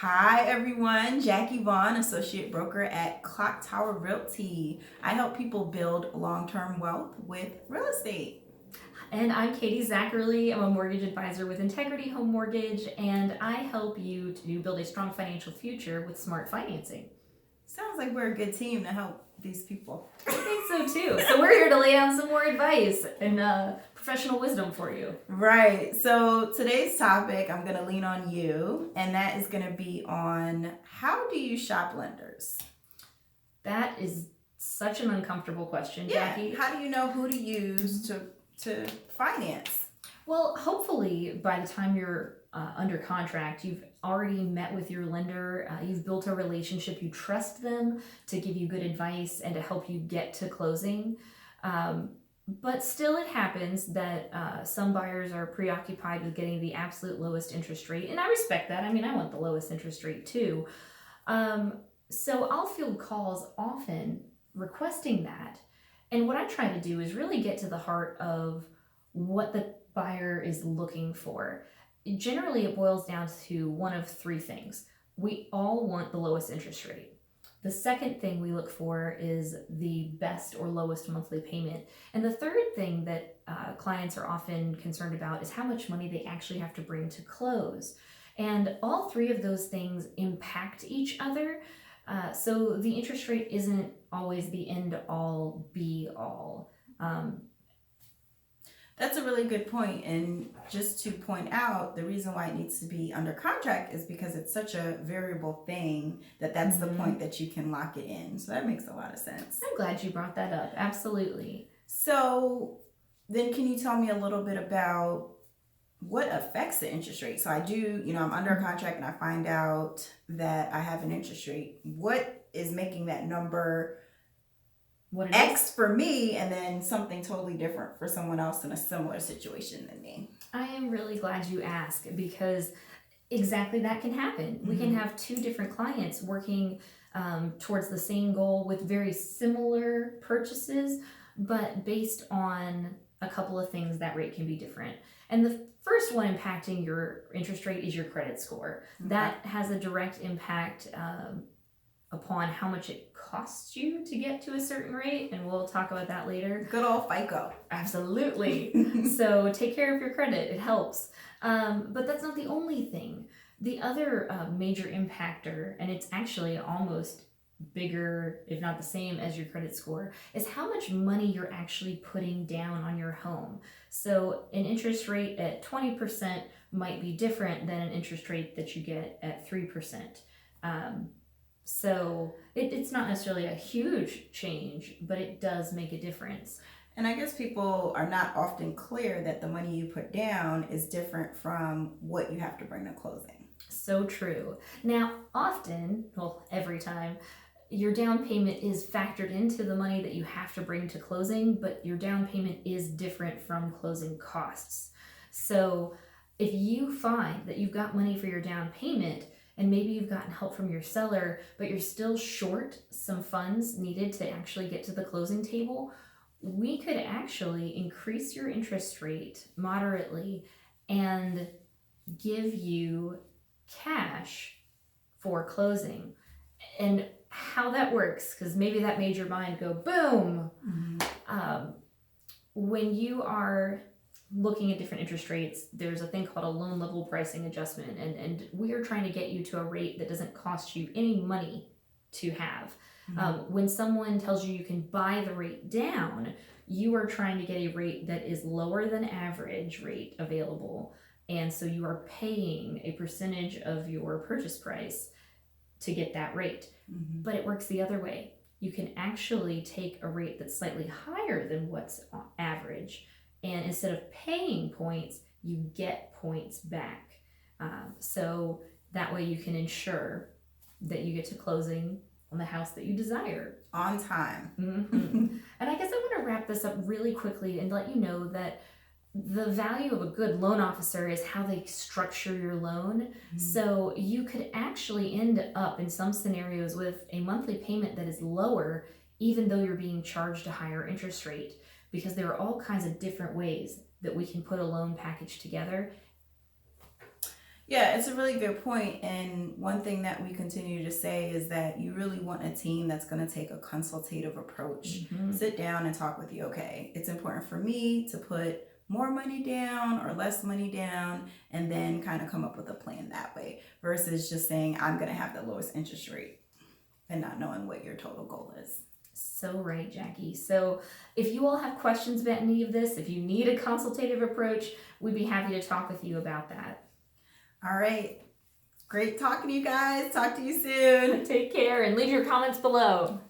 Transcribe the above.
Hi everyone, Jackie Vaughn, Associate Broker at Clock Tower Realty. I help people build long-term wealth with real estate. And I'm Katie Zackerly. I'm a mortgage advisor with Integrity Home Mortgage, and I help you to build a strong financial future with smart financing. Sounds like we're a good team to help these people. I think so too. So we're here to lay down some more advice and professional wisdom for you. Right, so today's topic, I'm going to lean on you, and that is going to be on how do you shop lenders? That is such an uncomfortable question, Yeah, Jackie. how do you know who to use to finance? Well, hopefully by the time you're under contract, you've already met with your lender, you've built a relationship, you trust them to give you good advice and to help you get to closing. But still, it happens that some buyers are preoccupied with getting the absolute lowest interest rate, and I respect that. I mean, I want the lowest interest rate too. So I'll field calls often requesting that, and what I try to do is really get to the heart of what the buyer is looking for. Generally, it boils down to one of three things. We all want the lowest interest rate. The second thing we look for is the best or lowest monthly payment. And the third thing that clients are often concerned about is how much money they actually have to bring to close. And all three of those things impact each other. So the interest rate isn't always the end all be all. That's a really good point. And just to point out, the reason why it needs to be under contract is because it's such a variable thing that's the point that you can lock it in. So that makes a lot of sense. I'm glad you brought that up. Absolutely. So then can you tell me a little bit about what affects the interest rate? So I do, I'm under a contract and I find out that I have an interest rate. What is making that number What it X is? for me and then something totally different for someone else in a similar situation than me? I am really glad you asked because exactly that can happen. We can have two different clients working towards the same goal with very similar purchases, but based on a couple of things, that rate can be different. And the first one impacting your interest rate is your credit score. That has a direct impact upon how much it costs you to get to a certain rate, and we'll talk about that later. Good old FICO. Absolutely. So take care of your credit, it helps. But that's not the only thing. The other major impactor, and it's actually almost bigger, if not the same as your credit score, is how much money you're actually putting down on your home. So an interest rate at 20% might be different than an interest rate that you get at 3%. So it's not necessarily a huge change, but it does make a difference. And I guess people are not often clear that the money you put down is different from what you have to bring to closing. So true. Now, often, well, every time, your down payment is factored into the money that you have to bring to closing, but your down payment is different from closing costs. So if you find that you've got money for your down payment, and maybe you've gotten help from your seller, but you're still short some funds needed to actually get to the closing table, we could actually increase your interest rate moderately and give you cash for closing. And how that works, because maybe that made your mind go boom. When you are looking at different interest rates, there's a thing called a loan level pricing adjustment, and we are trying to get you to a rate that doesn't cost you any money to have. When someone tells you you can buy the rate down, you are trying to get a rate that is lower than average rate available, and so you are paying a percentage of your purchase price to get that rate. But it works the other way. You can actually take a rate that's slightly higher than what's on average, and instead of paying points, you get points back. So that way you can ensure that you get to closing on the house that you desire. On time. And I guess I want to wrap this up really quickly and let you know that the value of a good loan officer is how they structure your loan. So you could actually end up in some scenarios with a monthly payment that is lower, even though you're being charged a higher interest rate, because there are all kinds of different ways that we can put a loan package together. Yeah, it's a really good point. And one thing that we continue to say is that you really want a team that's going to take a consultative approach. Mhm. Sit down and talk with you. Okay, it's important for me to put more money down or less money down, and then kind of come up with a plan that way versus just saying, I'm going to have the lowest interest rate and not knowing what your total goal is. So right, Jackie. So if you all have questions about any of this, if you need a consultative approach, we'd be happy to talk with you about that. All right. Great talking to you guys. Talk to you soon. Take care and leave your comments below.